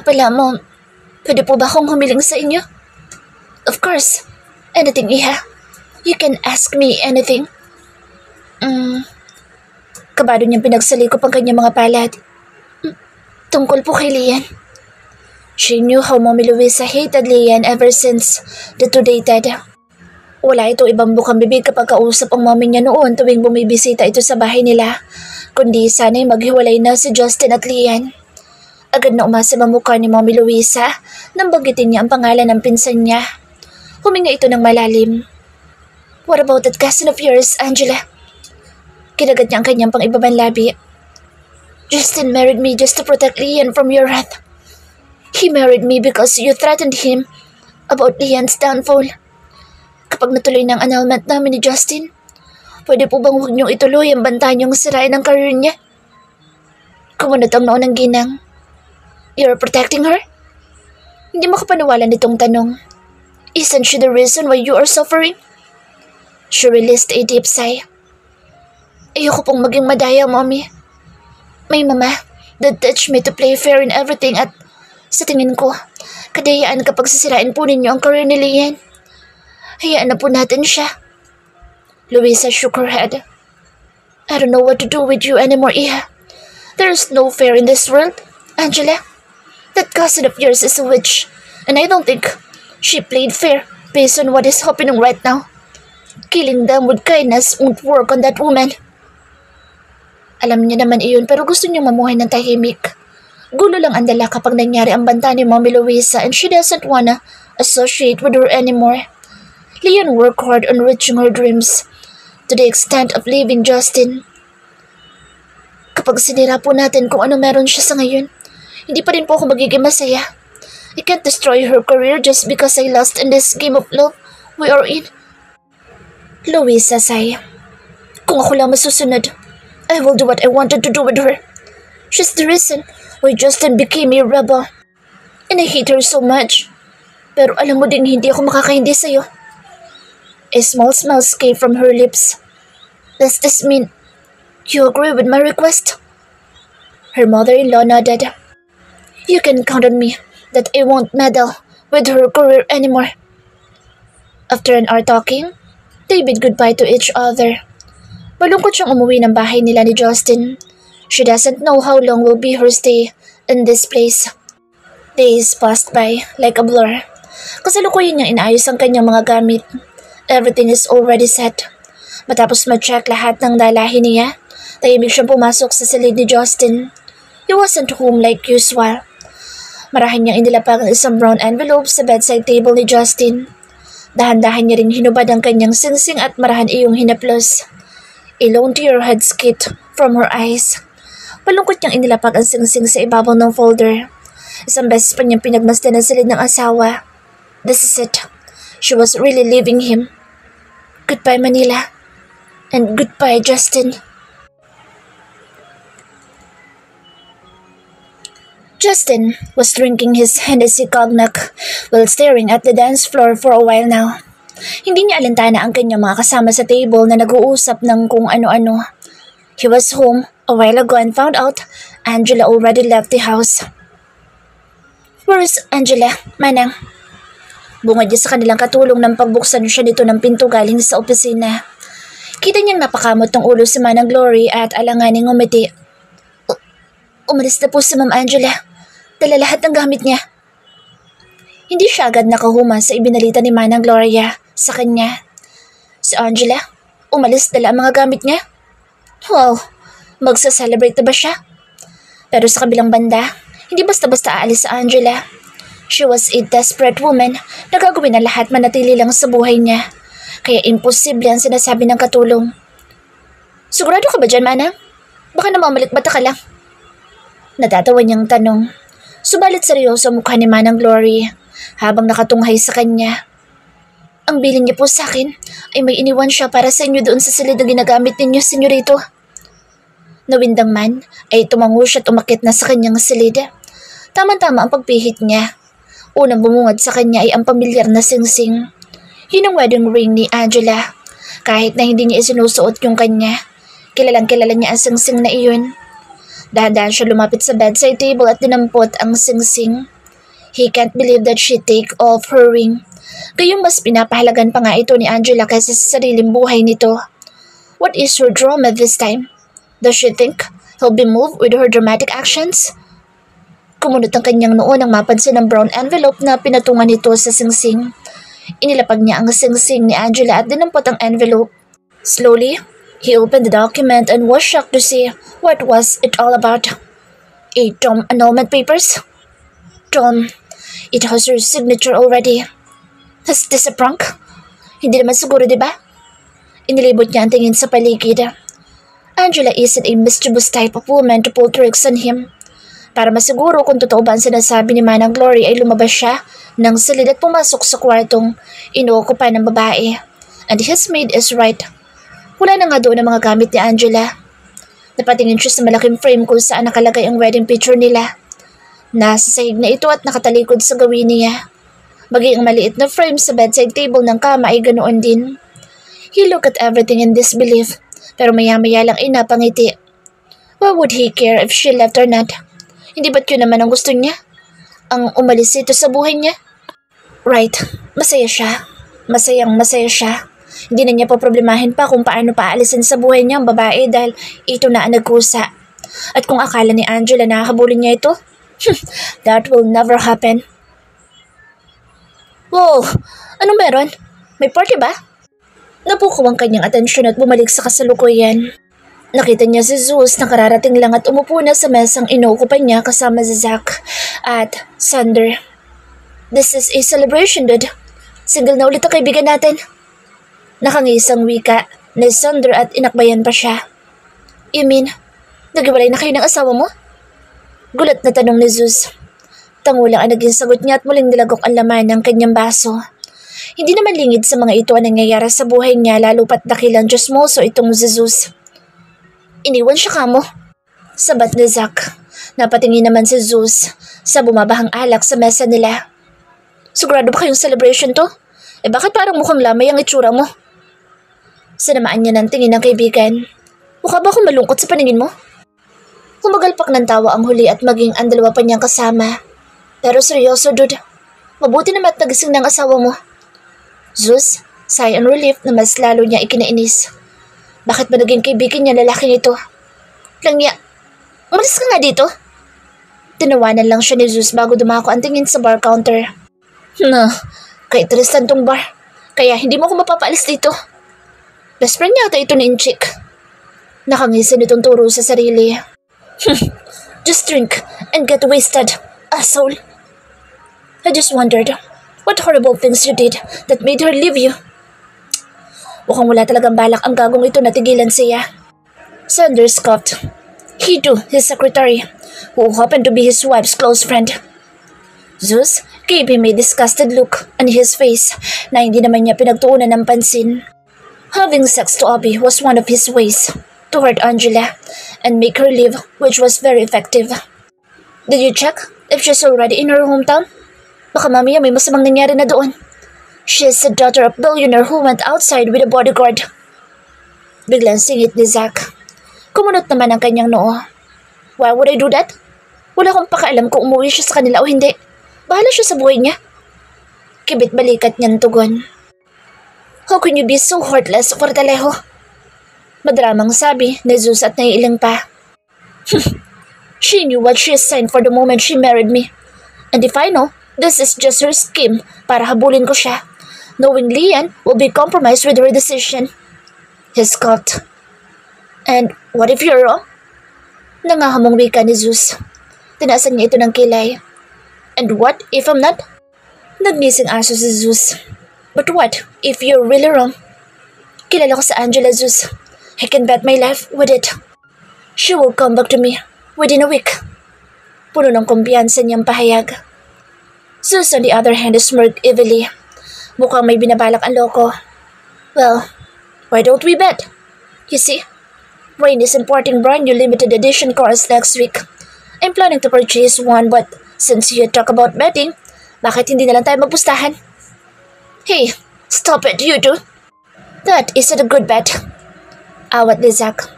Nga pala, Mom, pwede po ba akong humiling sa inyo? Of course. Anything, Iha. You can ask me anything. Kabado niyang pinagsalikop ang kanyang mga palad. Tungkol po kay Lian. She knew how Mommy Luisa hated Lian ever since the two dated. Wala ito ibang bukang bibig kapag kausap ang mommy niya noon tuwing bumibisita ito sa bahay nila, kundi sana'y maghiwalay na si Justin at Lian. Agad na umasa ang mukha ni Mommy Luisa nang banggitin niya ang pangalan ng pinsan niya. Huminga ito ng malalim. What about that cousin of yours, Angela? Kinagat niya ang kanyang pang-ibabang labi. Justin married me just to protect Lian from your wrath. He married me because you threatened him about Lian's downfall. Kapag natuloy ng annulment namin ni Justin, pwede po bang huwag niyong ituloy ang banta niyong sirain ang career niya? Kumunod ang noon ng ginang. You're protecting her? Hindi makapaniwala nitong tanong. Isn't she the reason why you are suffering? She released a deep sigh. Ayoko pong maging madaya, Mommy. May mama that teach me to play fair in everything at sa tingin ko, kadayaan kapag sisirain po ninyo ang career ni Lian. Hayaan na po natin siya. Luisa shook her head. I don't know what to do with you anymore, Iha. There's no fair in this world, Angela. That cousin of yours is a witch, and I don't think she played fair based on what is happening right now. Killing them with kindness won't work on that woman. Alam niya naman iyon pero gusto niyang mamuhay ng tahimik. Gulo lang ang dala kapag nangyari ang banta ni Mommy Luisa and she doesn't wanna associate with her anymore. Lian worked hard on reaching her dreams to the extent of leaving Justin. Kapag sinira po natin kung ano meron siya sa ngayon, hindi pa rin po ako magiging masaya. I can't destroy her career just because I lost in this game of love we are in. Luisa sighed. Kung ako lang masusunod, I will do what I wanted to do with her. She's the reason why Justin became a rebel. And I hate her so much. Pero alam mo ding hindi ako makakahindi sa'yo. A small smile came from her lips. Does this mean you agree with my request? Her mother-in-law nodded. You can count on me that I won't meddle with her career anymore. After an hour talking, they bid goodbye to each other. Malungkot siyang umuwi ng bahay nila ni Justin. She doesn't know how long will be her stay in this place. Days passed by like a blur. Kasalukuyan niyang inaayos ang kanyang mga gamit. Everything is already set. Matapos ma-check lahat ng dalahin niya, tahimik siyang pumasok sa silid ni Justin. He wasn't home like usual. Marahan niyang inilapag ang isang brown envelope sa bedside table ni Justin. Dahan-dahan niya ring hinubad ang kanyang singsing at marahan iyong hinaplos. A lone tear had skipped from her eyes. Palungkot niyang inilapag ang singsing sa ibabaw ng folder. Isang beses pa niyang pinagmasdan ang silid ng asawa. This is it. She was really leaving him. Goodbye, Manila. And goodbye, Justin. Justin was drinking his Hennessy cognac while staring at the dance floor for a while now. Hindi niya alintana ang kanyang mga kasama sa table na nag-uusap ng kung ano-ano. He was home a while ago and found out Angela already left the house. Where is Angela, Manang? Bungad niya sa kanilang katulong nang pagbuksan siya nito ng pinto galing sa opisina. Kita niyang napakamot ng ulo si Manang Glory at alanganing ngumiti. Umalis na po si Ma'am Angela. Dala lahat ng gamit niya. Hindi siya agad nakahuma sa ibinalita ni Manang Gloria sa kanya. Si Angela, umalis dala ang mga gamit niya? Wow, magsa-celebrate na ba siya? Pero sa kabilang banda, hindi basta-basta aalis si Angela. She was a desperate woman na gagawin ang lahat manatili lang sa buhay niya. Kaya imposible ang sinasabi ng katulong. Sigurado ka ba dyan, Manang? Baka namamalit-bata ka lang. Natatawa niyang tanong. Subalit seryoso ang mukha ni Manang Glory habang nakatunghay sa kanya. Ang bilin niya po sa akin ay may iniwan siya para sa inyo doon sa silid na ginagamit ninyo, senyorito. Nawindang man ay tumango siya at umakit na sa kanyang silid. Tama-tama ang pagpihit niya. Unang bumungad sa kanya ay ang pamilyar na singsing. Yun ang wedding ring ni Angela. Kahit na hindi niya isinusuot yung kanya, kilalang-kilala niya ang singsing na iyon. Dahan-dahan siya lumapit sa bedside table at dinampot ang singsing. He can't believe that she take off her ring. Gayong mas pinapahalagan pa nga ito ni Angela kaysa sa sariling buhay nito. What is her drama this time? Does she think he'll be moved with her dramatic actions? Kumunot ang kanyang noo nang mapansin ang brown envelope na pinatungan nito sa singsing. Inilapag niya ang singsing ni Angela at dinampot ang envelope. Slowly, he opened the document and was shocked to see what was it all about. A Tom annulment papers? Tom, it has her signature already. Is this a prank? Hindi naman siguro, di ba? Inilibot niya ang tingin sa paligid. Angela isn't a mischievous type of woman to pull tricks on him. Para masiguro kung totoo ba ang sinasabi ni Manang Glory ay lumabas siya nang silid at pumasok sa kwartong inuokupa ng babae. And his maid is right. Wala na nga doon ang mga gamit ni Angela. Napatingin siya sa malaking frame kung saan nakalagay ang wedding picture nila. Nasa sahig na ito at nakatalikod sa gawin niya. Maging ang maliit na frame sa bedside table ng kama ay ganoon din. He looked at everything in disbelief, pero maya-maya lang ay napangiti. Why would he care if she left or not? Hindi ba't yun naman ang gusto niya? Ang umalis ito sa buhay niya? Right, masaya siya. Masaya siya. Hindi na niya poproblemahin pa kung paano paalisin sa buhay niya ang babae dahil ito na ang nagkusa. At kung akala ni Angela na habulin niya ito, that will never happen. Wow, anong meron? May party ba? Napukaw ang kanyang atensyon at bumalik sa kasalukuyan. Nakita niya si Zeus na kararating lang at umupo na sa mesang inuukupan niya kasama si Zack at Sander. This is a celebration, dude. Single na ulit ang kaibigan natin. Nakangisang wika ni Sander at inakbayan pa siya. You mean, naghiwalay na kayo ng asawa mo? Gulat na tanong ni Zeus. Tangulang ang naging sagot niya at muling nilagok ang laman ng kanyang baso. Hindi naman lingid sa mga ito ang nangyayari sa buhay niya lalo pat dakilang Diyosmoso itong si Zeus. Iniwan siya kamo. Sabat ni Zack. Napatingin naman si Zeus sa bumabahang alak sa mesa nila. Sigurado ba kayong celebration to? Bakit parang mukhang lamay ang itsura mo? Sinamaan niya ng tingin ng kaibigan. Mukha ba akong malungkot sa paningin mo? Humagalpak ng tawa ang huli at maging ang dalawa pa niyang kasama. Pero seryoso, dude. Mabuti naman at nagising ng asawa mo. Zeus, sigh and relief na mas lalo niya ikinainis. Bakit ba naging kaibigan niya lalaking ito? Langya, umalis ka nga dito. Tinawanan lang siya ni Zeus bago dumako ang tingin sa bar counter. Kay Tristan tong bar. Kaya hindi mo ako mapapaalis dito. Best friend niya ito ni Inchik. Nakangisi nitong turo sa sarili. Just drink and get wasted, asshole. I just wondered what horrible things you did that made her leave you. Mukhang wala talagang balak ang gagong ito na tigilan siya. Sanders scoffed. He too, his secretary, who happened to be his wife's close friend. Zeus gave him a disgusted look on his face na hindi naman niya pinagtuunan ng pansin. Having sex to Abby was one of his ways to hurt Angela and make her leave, which was very effective. Did you check if she's already in her hometown? Baka mamaya may masamang nangyari na doon. She's the daughter of a billionaire who went outside with a bodyguard. Biglang singit ni Zack. Kumunot naman ang kanyang noo. Why would I do that? Wala akong pakialam kung umuwi siya sa kanila o hindi. Bahala siya sa buhay niya. Kibit balikat niyang tugon. How can you be so heartless, Fortalejo? Madramang sabi ni Zeus at naiiling pa. She knew what she signed for the moment she married me. And if I know, this is just her scheme para habulin ko siya, knowing Lian will be compromised with her decision. He scoffed. And what if you're wrong? Nangahamong wika ni Zeus. Tinasan niya ito ng kilay. And what if I'm not? Nagnising aso si Zeus. But what if you're really wrong? Kilala ko sa Angela, Zeus. I can bet my life with it. She will come back to me within a week. Puno ng kumpiyansa niyang pahayag. Zeus on the other hand smirked evilly. Mukhang may binabalak ang loko. Well, why don't we bet? You see, Wayne is importing brand new limited edition cars next week. I'm planning to purchase one, but since you talk about betting, bakit hindi na lang tayo magpustahan? Hey, stop it, you two. That isn't a good bet. Awat ni Zack.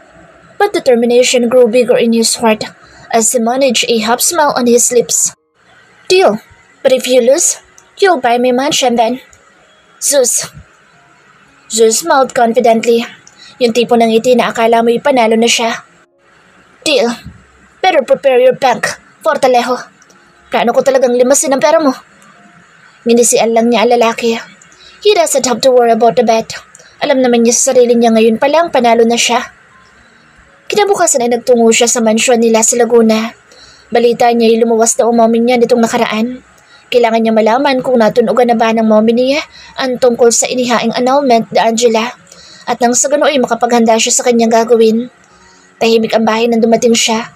But determination grew bigger in his heart as he managed a half smile on his lips. Deal. But if you lose, you'll buy me mansion then. Zeus. Zeus smiled confidently. Yung tipo ng ngiti na akala mo'y panalo na siya. Deal. Better prepare your bank, Fortalejo. Plano ko talagang limasin ang pera mo. Minisian lang niya ang lalaki. He doesn't have to worry about the bet. Alam naman niya sa sarili niya ngayon pa lang panalo na siya. Kinabukasan ay nagtungo siya sa mansyon nila sa Laguna. Balita niya ay lumuwas na mommy niya nitong nakaraan. Kailangan niya malaman kung natunugan na ba ng mommy niya ang tungkol sa inihaing annulment ni Angela. At nang sa ganoon ay makapaghanda siya sa kanyang gagawin. Tahimik ang bahay nang dumating siya.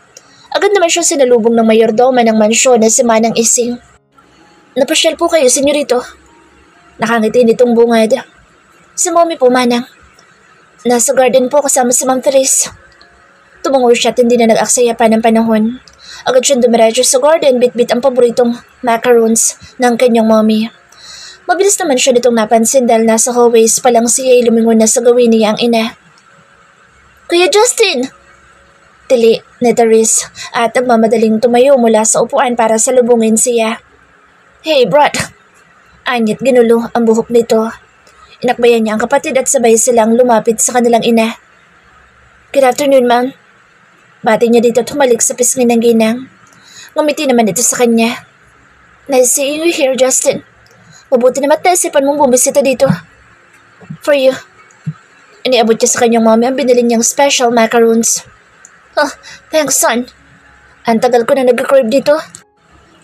Agad naman siya sinalubong ng mayordoma ng mansyon na si Manang Ising. Napasyal po kayo, senyorito. Nakangiti nitong bungad. Si mommy po, Manang. Nasa garden po kasama si Ma'am Therese. Tumungo siya at hindi na nag-aksaya pa ng panahon. Agad siyang dumiretso sa garden, bit-bit ang paboritong macarons ng kanyang mommy. Mabilis naman siya nitong napansin dahil nasa hallways pa lang siya ay lumingon na sa gawin niya ang ina. Kuya Justin! Tili ni Therese at nagmamadaling tumayo mula sa upuan para salubungin siya. Hey, Brad! Anyat ginulo ang buhok nito. Inakbayan niya ang kapatid at sabay silang lumapit sa kanilang ina. Good afternoon, ma'am. Bati niya dito at humalik sa pisngi ng ginang. Ngumiti naman ito sa kanya. Nice seeing you here, Justin. Mabuti naman naisipan mong bumisita dito. For you. Iniabot niya sa kanyang mommy ang binili niyang special macarons. Oh, thanks, son. Ang tagal ko na nag-crave dito.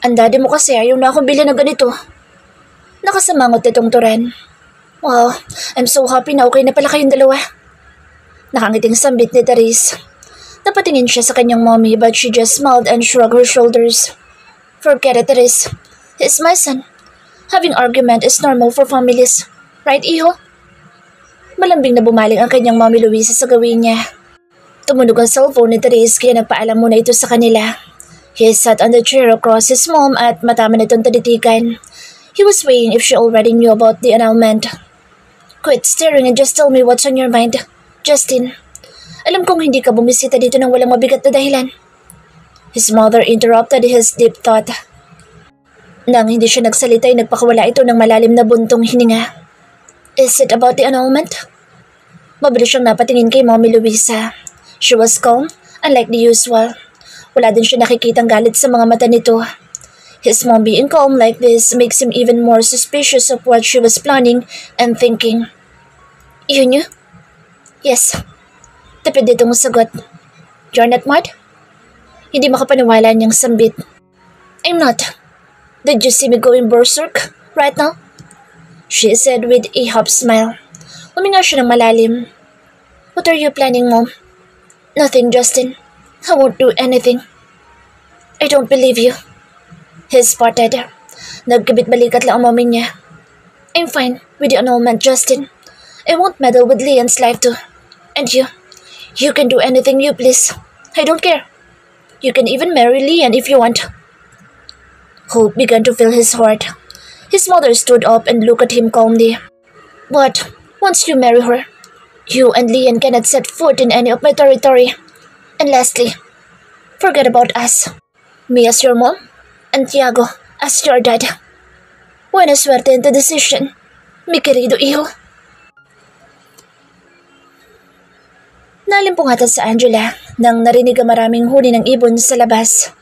Ang daddy mo kasi ayaw na akong bilhin na ganito. Nakasamangot itong Turan. Wow, I'm so happy na okay na pala kayong dalawa. Nakangiting sambit ni Therese. Napatingin siya sa kanyang mommy but she just smiled and shrugged her shoulders. Forget it, Therese. He's my son. Having argument is normal for families. Right, iho? Malambing na bumaling ang kanyang mommy Luisa sa gawin niya. Tumunog ang cellphone ni Therese kaya nagpaalam muna ito sa kanila. He sat on the chair across his mom at matama nitong talitikan. He was weighing if she already knew about the annulment. Quit staring and just tell me what's on your mind, Justin. Alam kong hindi ka bumisita dito ng walang mabigat na dahilan. His mother interrupted his deep thought. Nang hindi siya nagsalita ay nagpakawala ito ng malalim na buntong hininga. Is it about the annulment? Mabilis siyang napatingin kay Mommy Luisa. She was calm, unlike the usual. Wala din siya nakikitang galit sa mga mata nito. His mom being calm like this makes him even more suspicious of what she was planning and thinking. Yun yun? Yes. Tapid itong sagot. You're not mad? Hindi makapaniwala niyang sambit. I'm not. Did you see me going berserk right now? She said with a half smile. Huminga siya ng malalim. What are you planning, Mom? Nothing, Justin. I won't do anything. I don't believe you. He spotted. Nagkabit-balikat lang ang mommy niya. I'm fine with the annulment, Justin. I won't meddle with Leon's life too. And you can do anything you please. I don't care. You can even marry Leon if you want. Hope began to fill his heart. His mother stood up and looked at him calmly. But once you marry her, you and Leon cannot set foot in any of my territory. And lastly, forget about us. Me as your mom, and Tiago as your dad. Buena suerte in the decision, mi querido hijo. Nalimpungatan sa Angela nang narinig ang maraming huni ng ibon sa labas.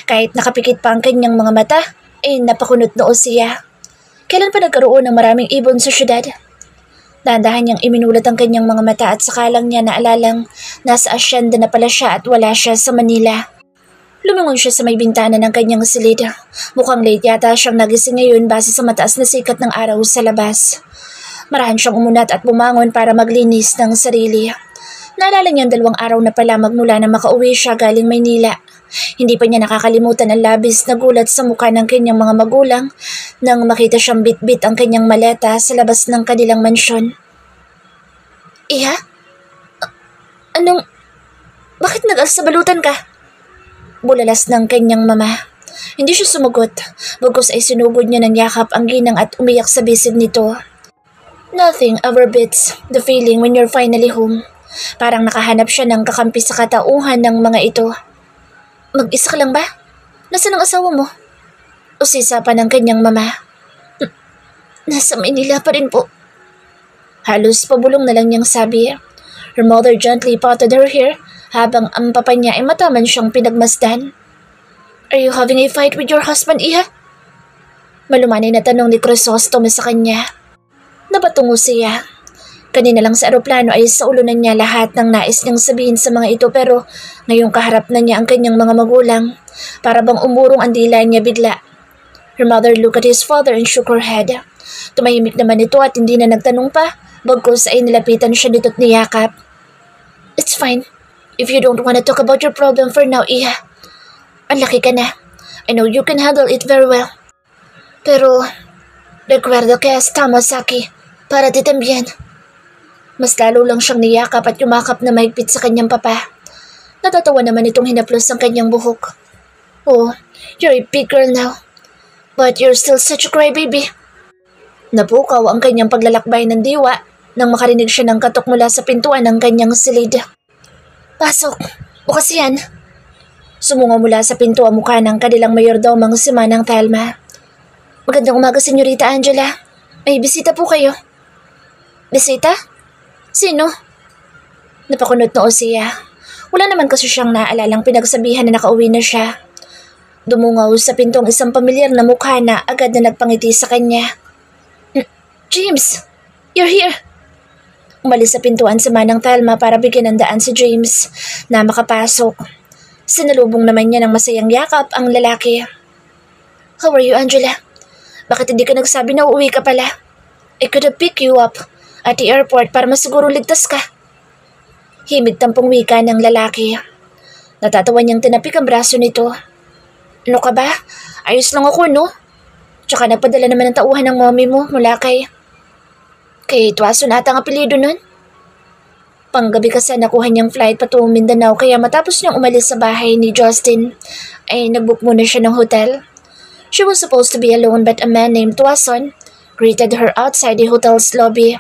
Kahit nakapikit pa ang kanyang mga mata, ay napakunot noo siya. Kailan pa nagkaroon ng maraming ibon sa syudad? Dahan-dahan niyang iminulat ang kanyang mga mata at saka lang niya naalalang nasa asyenda na pala siya at wala siya sa Manila. Lumingon siya sa may bintana ng kanyang silid. Mukhang late yata siyang nagising ngayon base sa mataas na sikat ng araw sa labas. Marahan siyang umunat at bumangon para maglinis ng sarili. Naalala niyang 2 araw na pala magmula na makauwi siya galing Maynila. Hindi pa niya nakakalimutan ang labis na gulat sa mukha ng kanyang mga magulang nang makita siyang bit-bit ang kanyang maleta sa labas ng kanilang mansyon. Iha? Anong... Bakit nag-asabalutan ka? Bulalas ng kanyang mama. Hindi siya sumagot, bagkus ay sinugod niya ng yakap ang ginang at umiyak sa bisig nito. Nothing ever beats the feeling when you're finally home. Parang nakahanap siya ng kakampi sa katauhan ng mga ito. Mag-isa ka lang ba? Nasaan ang asawa mo? Usisa pa ng kanyang mama. Nasa Manila pa rin po. Halos pabulong na lang niyang sabi. Her mother gently patted her hair habang ang papa niya ay mataman siyang pinagmasdan. Are you having a fight with your husband, Iha? Malumanay na tanong ni Crisostomo sa kanya. Napatungo siya. Kanina lang sa aeroplano ay sa ulunan niya lahat ng nais niyang sabihin sa mga ito pero ngayong kaharap na niya ang kanyang mga magulang. Para bang umurong ang dila niya bigla. Her mother looked at his father and shook her head. Tumahimik naman ito at hindi na nagtanong pa, bagkus ay nilapitan siya nito't niyakap. It's fine. If you don't want to talk about your problem for now, Iha. Ang laki ka na. I know you can handle it very well. Pero, recuerdo que estamos aquí para ti también. Mas lalo lang siyang niyakap at yumakap na mahigpit sa kanyang papa. Natatawa naman itong hinaplos ang kanyang buhok. Oh, you're a big girl now. But you're still such a crybaby. Napukaw ang kanyang paglalakbay ng diwa nang makarinig siya ng katok mula sa pintuan ng kanyang silid. Pasok! Bukas yan! Sumungaw mula sa pinto ang mukha ng kanilang mayordomang si Manang Thelma. Magandang umaga, Senyorita Angela. May bisita po kayo. Bisita? Sino? Napakunot noo siya. Wala naman kasi siyang naalalang pinagsabihan na nakauwi na siya. Dumungaw sa pintong isang pamilyar na mukha na agad na nagpangiti sa kanya. James! You're here! Umalis sa pintuan si Manang Thelma para bigyan ng daan si James na makapasok. Sinalubong naman niya ng masayang yakap ang lalaki. How are you, Angela? Bakit hindi ka nagsabi na uuwi ka pala? I could have picked you up at the airport para masiguro ligtas ka. Himig tampong wika ng lalaki. Natatawa niyang tinapik ang braso nito. Ano ka ba? Ayos lang ako, no? Tsaka nagpadala naman ng tauhan ng mommy mo mula kay Tuason ata ang apelido nun. Panggabi kasi nakuha niyang flight patungong Mindanao kaya matapos niyang umalis sa bahay ni Justin ay nagbook muna siya ng hotel. She was supposed to be alone but a man named Tuason greeted her outside the hotel's lobby.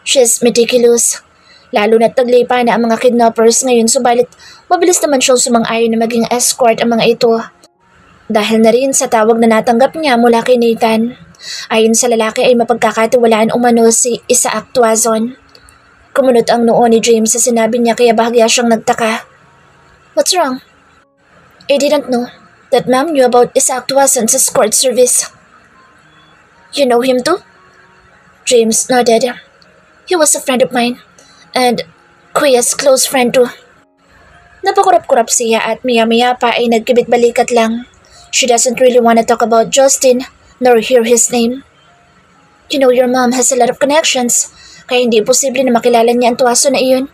She's meticulous. Lalo na't taglipa na ang mga kidnappers ngayon subalit mabilis naman siyang sumang-ayon na maging escort ang mga ito. Dahil na rin sa tawag na natanggap niya mula kay Nathan. Ayon sa lalaki ay mapagkakatiwalaan umano si Isaac Tuazon. Kumunot ang noo ni James sa sinabi niya kaya bahagya siyang nagtaka. What's wrong? I didn't know that ma'am knew about Isaac Tuazon's escort service. You know him too? James nodded. He was a friend of mine and Kuya's close friend too. Napakurap-kurap siya at maya-maya pa ay nagkibit-balikat lang. She doesn't really want to talk about Justin nor hear his name. You know your mom has a lot of connections, kaya hindi posible na makilala niya ang tuwaso na iyon.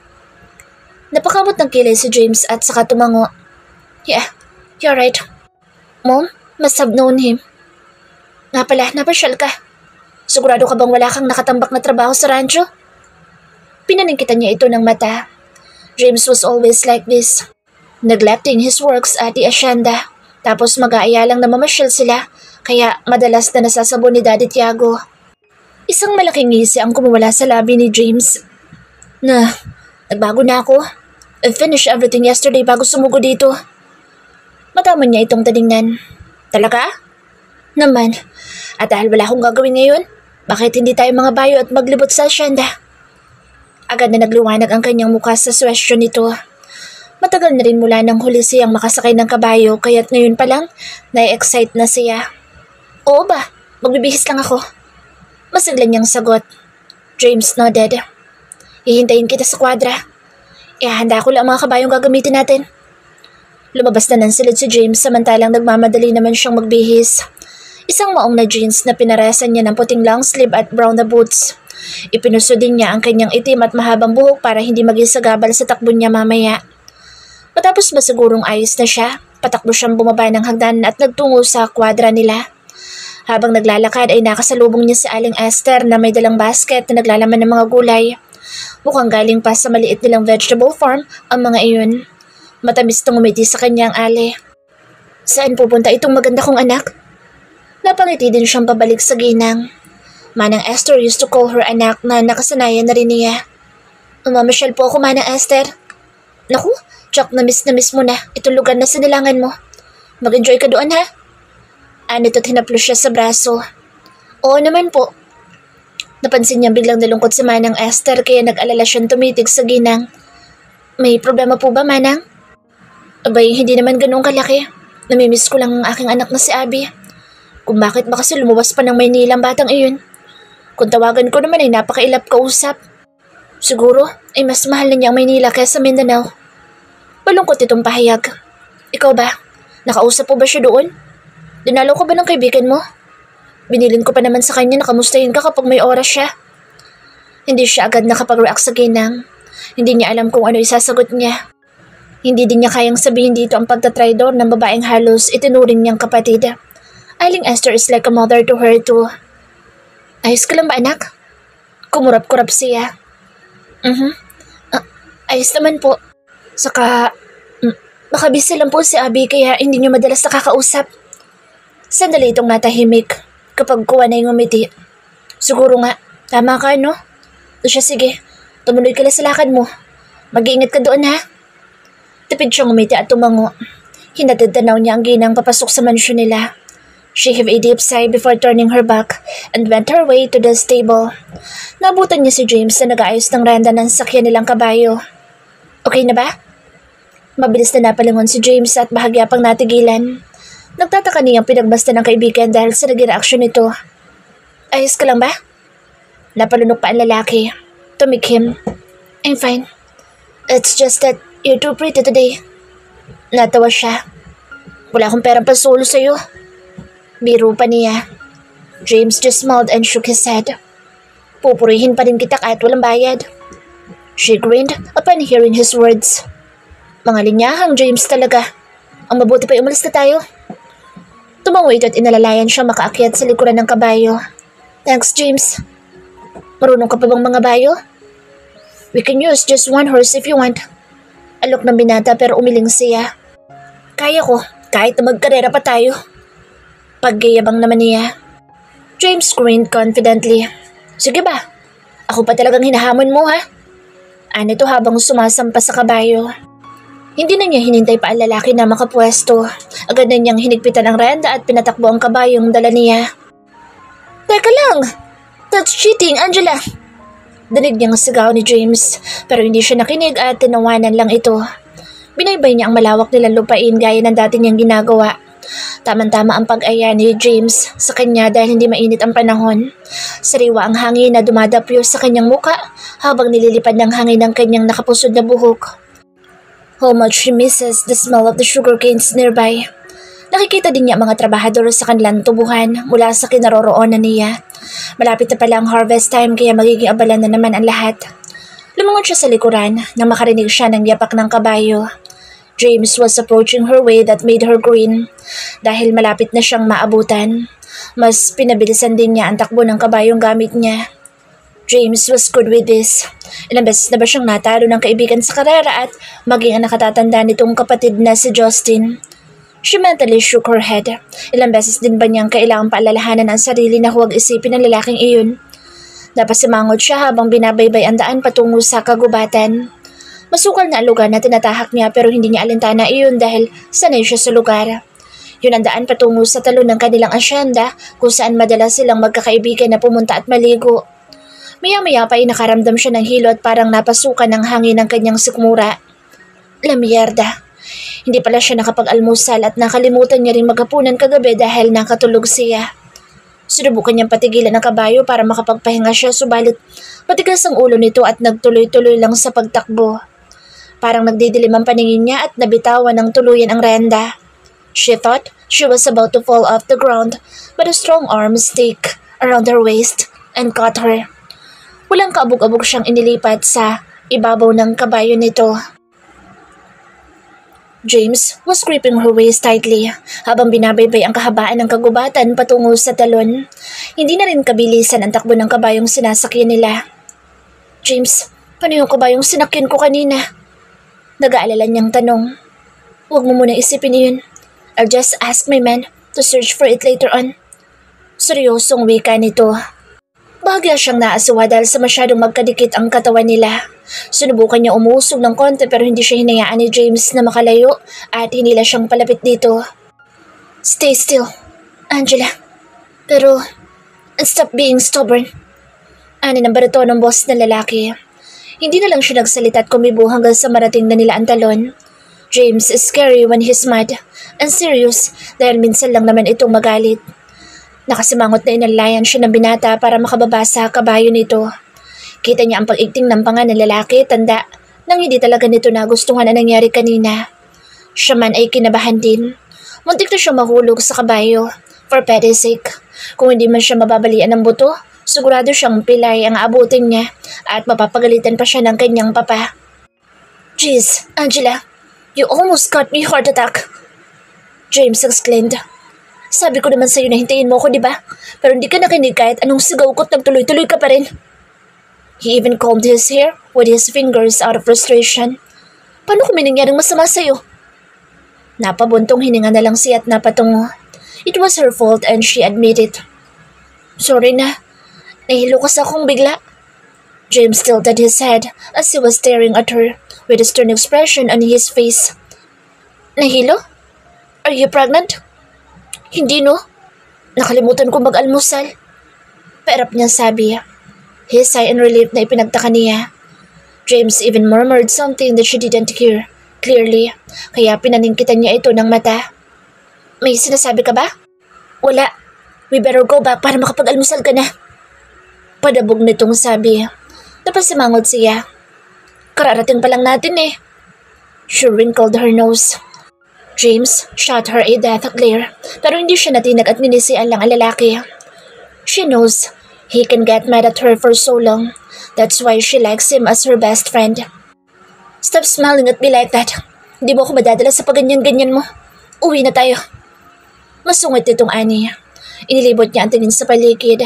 Napakamot ng kilay si James at saka tumango. Yeah, you're right. Mom, must have known him. Nga pala, napasyal ka. Sigurado ka bang wala kang nakatambak na trabaho sa rancho? Pinaningkitan niya ito ng mata. James was always like this, neglecting his works at the asyenda. Tapos mag-aaya lang na mamasyal sila, kaya madalas na nasasabon ni Daddy Tiago. Isang malaking ngisi ang kumawala sa labi ni James. Nagbago na ako. I finished everything yesterday bago sumugo dito. Mataman niya itong tiningnan. Talaga? Naman. At dahil wala akong gagawin ngayon, bakit hindi tayo mga bayo at maglibot sa asyenda? Agad na nagliwanag ang kanyang mukha sa suwestyon nito. Matagal na rin mula nang huli siyang makasakay ng kabayo kaya't ngayon pa lang na-excite na siya. Oo ba? Magbibihis lang ako. Masiglan niyang sagot. James nodded. Hihintayin kita sa kwadra. Ihahanda ko lang mga kabayong gagamitin natin. Lumabas na ng silid si James samantalang nagmamadali naman siyang magbihis. Isang maong na jeans na pinaresan niya ng puting long sleeve at brown na boots. Ipinuso din niya ang kanyang itim at mahabang buhok para hindi maging sagabal sa takbo niya mamaya. Matapos masigurong ayos na siya, patakbo siyang bumaba ng hagdan at nagtungo sa kwadra nila. Habang naglalakad ay nakasalubong niya si Aling Esther na may dalang basket na naglalaman ng mga gulay. Mukhang galing pa sa maliit nilang vegetable farm ang mga iyon. Matamis na ngumiti sa kanyang ali. Saan pupunta itong maganda kong anak? Napangiti din siyang pabalik sa ginang. Manang Esther used to call her anak na nakasanayan na rin niya. Umamasyal po ako, Manang Esther. Naku, Chuck, na miss mo na itong lugar na sinilangan mo. Mag-enjoy ka doon, ha? Anito't hinaplos siya sa braso. Oo naman po. Napansin niyang biglang nalungkot si Manang Esther kaya nag-alala siyang tumitig sa ginang. May problema po ba, Manang? Abay, hindi naman ganoong kalaki. Namimiss ko lang ang aking anak na si Abby. Kung bakit ba kasi lumabas pa ng Maynila ang batang iyon. Kung tawagan ko naman ay napakailap kausap. Siguro ay mas mahal na niya ang Maynila kaysa Mindanao. Malungkot itong pahayag. Ikaw ba? Nakausap po ba siya doon? Dinalaw ka ba ng kaibigan mo? Binilin ko pa naman sa kanya na kamustahin ka kapag may oras siya. Hindi siya agad nakapag-react sa ginang. Hindi niya alam kung ano isasagot niya. Hindi din niya kayang sabihin dito ang pagtatraidor ng babaeng halos itinuring niyang kapatid. Aling Esther is like a mother to her too. Ayos ka lang ba, anak? Kumurap-kurap siya. Ayos naman po. Saka, baka busy lang po si Abby kaya hindi niyo madalas nakakausap. Sandali itong natahimik. Kapag kuha na yung umiti. Siguro nga, tama ka no? O siya sige, tumuloy ka lang sa lakad mo. Mag-iingat ka doon ha. Tipid siyang umiti at tumango. Hinatid tanaw niya ang ginang papasok sa mansyon nila. She heaved a deep sigh before turning her back and went her way to the stable. Nabutan niya si James na nag-aayos ng randa ng sakyan nilang kabayo. Okay na ba? Mabilis na napalingon si James at bahagya pang natigilan. Nagtataka niyang pinagbasta ng kaibigan dahil sa naging reaksyon nito. Ayos ka lang ba? Napalunok pa ang lalaki. Tumikhim. I'm fine. It's just that you're too pretty today. Natawa siya. Wala akong perang pasulo sa'yo. Biro pa niya. James just smiled and shook his head. Pupurihin pa rin kita kahit walang bayad. She grinned upon hearing his words. Mga linyahang James talaga. Ang mabuti pa umalis na tayo. Tumango ito at inalalayan siya makaakyat sa likuran ng kabayo. Thanks, James. Marunong ka pa bang mga bayo? We can use just one horse if you want. Alok ng binata pero umiling siya. Kaya ko, kahit na magkarera pa tayo. Paggayabang naman niya. James grinned confidently. Sige ba? Ako pa talagang hinahamon mo ha? Anito habang sumasampa sa kabayo. Hindi na niya hinintay pa ang lalaki na makapwesto. Agad na niyang hinigpitan ang renda at pinatakbo ang kabayong dala niya. Teka lang! That's cheating, Angela! Danig niyang sigaw ni James pero hindi siya nakinig at tinawanan lang ito. Binaybay niya ang malawak nilang lupain gaya ng dati niyang ginagawa. Tamang-tama ang pag-aya ni James sa kanya dahil hindi mainit ang panahon. Sariwa ang hangin na dumadapyo sa kanyang muka habang nililipad ng hangin ang kanyang nakapusod na buhok. How much she misses the smell of the sugar canes nearby. Nakikita din niya ang mga trabahador sa kanilang tubuhan mula sa kinaroroonan niya. Malapit na pala ang harvest time kaya magiging abala na naman ang lahat. Lumangon siya sa likuran nang makarinig siya ng yapak ng kabayo. James was approaching her way that made her grin. Dahil malapit na siyang maabutan, mas pinabilisan din niya ang takbo ng kabayong gamit niya. James was good with this. Ilang beses na ba siyang natalo ng kaibigan sa karera at maging ang nakatatanda nitong kapatid na si Justin. She mentally shook her head. Ilang beses din ba niyang kailangang paalalahanan ang sarili na huwag isipin ng lalaking iyon. Napasimangot siya habang binabaybay ang daan patungo sa kagubatan. Masukal na ang lugar na tinatahak niya pero hindi niya alintana iyon dahil sanay siya sa lugar. Yun ang daan patungo sa talo ng kanilang asyenda kung saan madalas silang magkakaibigan na pumunta at maligo. Maya-maya pa ay nakaramdam siya ng hilo at parang napasukan ng hangin ng kanyang sikmura. La mierda. Hindi pala siya nakapag-almusal at nakalimutan niya rin maghapunan kagabi dahil nakatulog siya. Sinubukan niyang patigilan ang kabayo para makapagpahinga siya subalit matigas ang ulo nito at nagtuloy-tuloy lang sa pagtakbo. Parang nagdidilim ang paningin niya at nabitawan ng tuluyan ang renda. She thought she was about to fall off the ground but a strong arm stake around her waist and caught her. Walang kaabog-abog siyang inilipat sa ibabaw ng kabayo nito. James was gripping her waist tightly habang binabaybay ang kahabaan ng kagubatan patungo sa talon. Hindi na rin kabilisan ang takbo ng kabayong sinasakyan nila. James, paano yung kabayong sinakyan ko kanina? Nag-aalala niyang tanong. Huwag mo muna isipin yun. I'll just ask my men to search for it later on. Seryosong wika nito. Bahagya siyang naasiwa dahil sa masyadong magkadikit ang katawan nila. Sinubukan niya umusog ng konti pero hindi siya hinayaan ni James na makalayo at hinila siyang palapit dito. Stay still. Angela, pero stop being stubborn. Ani ng barito ng boss na lalaki. Hindi na lang siya nagsalita at kumibo hanggang sa marating na nila ang talon. James is scary when he's mad and serious dahil minsan lang naman itong magalit. Nakasimangot na inalayan siya ng binata para makababa sa kabayo nito. Kita niya ang pag-igting ng panga ng lalaki, tanda, nang hindi talaga nito nagustuhan ang nangyari kanina. Siya man ay kinabahan din. Muntik na siya mahulog sa kabayo. For pity's sake, kung hindi man siya mababalian ng buto, sigurado siyang pilay ang aabutin niya at mapapagalitan pa siya ng kanyang papa. Jeez, Angela, you almost got me heart attack. James exclaimed. Sabi ko naman sa'yo na hintayin mo ko, di ba? Pero hindi ka nakinig kahit anong sigaw ko't nagtuloy-tuloy ka pa rin. He even combed his hair with his fingers out of frustration. Paano kung may nangyaring masama sa'yo? Napabuntong hininga na lang siya at napatungo. It was her fault and she admitted. Sorry na. Nahilo kasi akong bigla. James tilted his head as he was staring at her with a stern expression on his face. Nahilo? Are you pregnant? Hindi no. Nakalimutan ko mag-almusal. Perap niya sabi. He sighed in relief na ipinagtaka niya. James even murmured something that she didn't hear clearly, kaya pinaningkitan niya ito ng mata. May sinasabi ka ba? Wala. We better go back para makapag-almusal ka na. Padabog nitong sabi. Napasimangot siya. Kararating pa lang natin eh. She wrinkled her nose. James shot her a death glare, pero hindi siya natinag at ninisian lang ang lalaki. She knows he can get mad at her for so long. That's why she likes him as her best friend. Stop smiling at me like that. Hindi mo ako madadala sa paganyan-ganyan mo. Uwi na tayo. Masungit itong ani. Inilibot niya ang tingin sa paligid.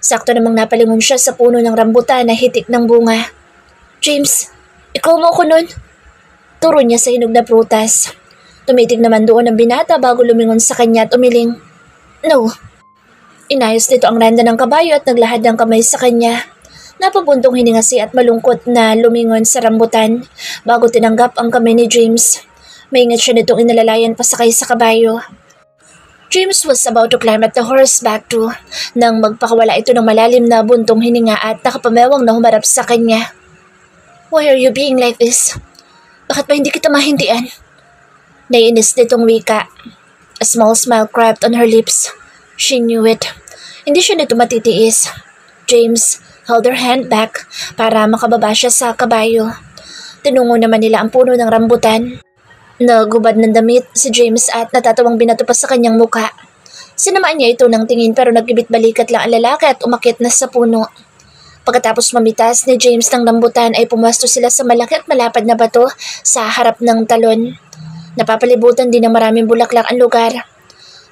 Sakto namang napalingon siya sa puno ng rambutan na hitik ng bunga. James, ikaw mo ako nun. Turo niya sa hinog na prutas. Tumitig naman doon ang binata bago lumingon sa kanya at umiling. No. Inayos nito ang randa ng kabayo at naglahad ng kamay sa kanya. Napabuntong hininga siya at malungkot na lumingon sa rambutan bago tinanggap ang kamay ni James. Maingat siya nitong inalalayan pasakay sa kabayo. James was about to climb at the horseback too nang magpakawala ito ng malalim na buntong hininga at nakapamewang na humarap sa kanya. Why are you being like this? Bakit ba hindi kita mahindian? Naiinis nitong wika. A small smile crept on her lips. She knew it. Hindi siya nito matitiis. James held her hand back para makababa siya sa kabayo. Tinungo naman nila ang puno ng rambutan. Nagubad ng damit si James at natatawang binato pa sa kanyang muka. Sinamaan niya ito ng tingin pero nagibit balikat lang ang lalaki at umakyat na sa puno. Pagkatapos mamitas ni James ng rambutan ay pumasto sila sa malaki at malapad na bato sa harap ng talon. Napapalibutan din ng maraming bulaklak ang lugar.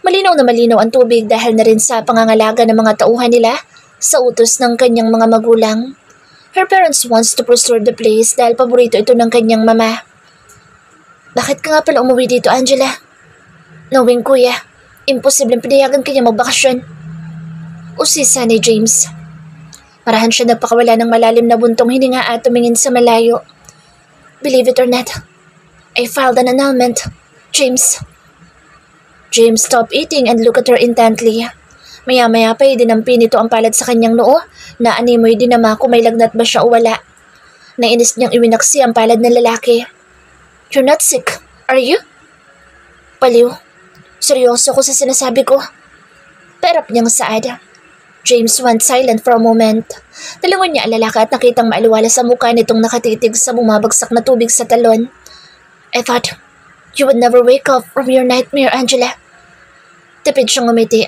Malinaw na malinaw ang tubig dahil na rin sa pangangalaga ng mga tauhan nila sa utos ng kanyang mga magulang. Her parents wants to preserve the place dahil paborito ito ng kanyang mama. Bakit ka nga pala umuwi dito, Angela? Knowing kuya, imposibleng pinayagan kanya magbakasyon. Usisa ni James. Parahan siya nagpakawala ng malalim na buntong hininga at tumingin sa malayo. Believe it or not, I filed an annulment, James. James stopped eating and looked at her intently. Maya-maya pa dinampi nito ang palad sa kanyang noo na animoy dinama kung may lagnat ba siya o wala. Nainis niyang iwinaksi ang palad ng lalaki. You're not sick, are you? Paliw. Seryoso ko sa sinasabi ko. Perap niyang saad. James went silent for a moment. Talingon niya ang lalaki at nakitang maaliwala sa mukha nitong nakatitig sa bumabagsak na tubig sa talon. I thought you would never wake up from your nightmare, Angela. Tipid siyang ngumiti.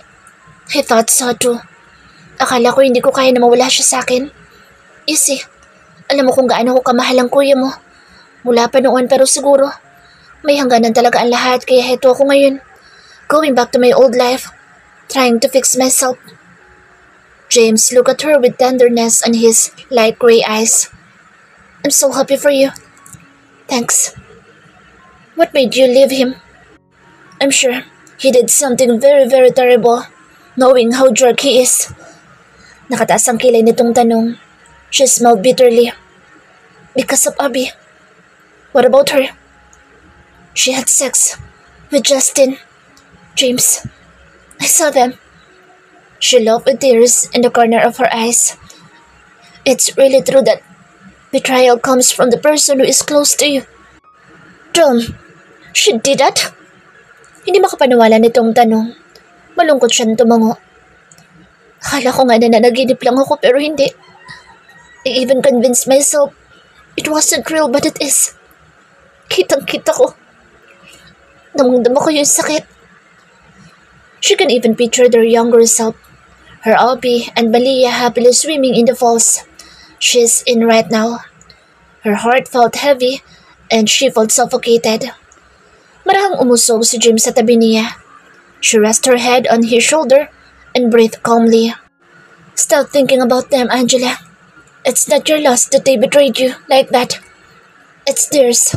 I thought so too. Akala ko hindi ko kaya na mawala siya sa akin. Easy. Alam mo kung gaano ko kamahal ang kuya mo. Mula pa noon pero siguro may hangganan talaga ang lahat kaya heto ako ngayon. Going back to my old life. Trying to fix myself. James looked at her with tenderness on his light gray eyes. I'm so happy for you. Thanks. What made you leave him? I'm sure he did something very, very terrible, knowing how jerk he is. Nakataas ang kilay nitong tanong. She smiled bitterly. Because of Abby. What about her? She had sex with Justin. James, I saw them. She laughed with tears in the corner of her eyes. It's really true that betrayal comes from the person who is close to you. Tom, she did that? Hindi makapaniwala nitong tanong. Malungkot siyang tumango. Akala ko nga na nanaginip lang ako pero hindi. I even convinced myself it wasn't real but it is. Kitang-kita ko. Damang-dama ko yung sakit. She can even picture their younger self, her Albie and Malia happily swimming in the falls she's in right now. Her heart felt heavy and she felt suffocated. Marahang umusog si Jim sa tabi niya. She rested her head on his shoulder and breathed calmly. Stop thinking about them, Angela. It's not your loss that they betrayed you like that. It's theirs.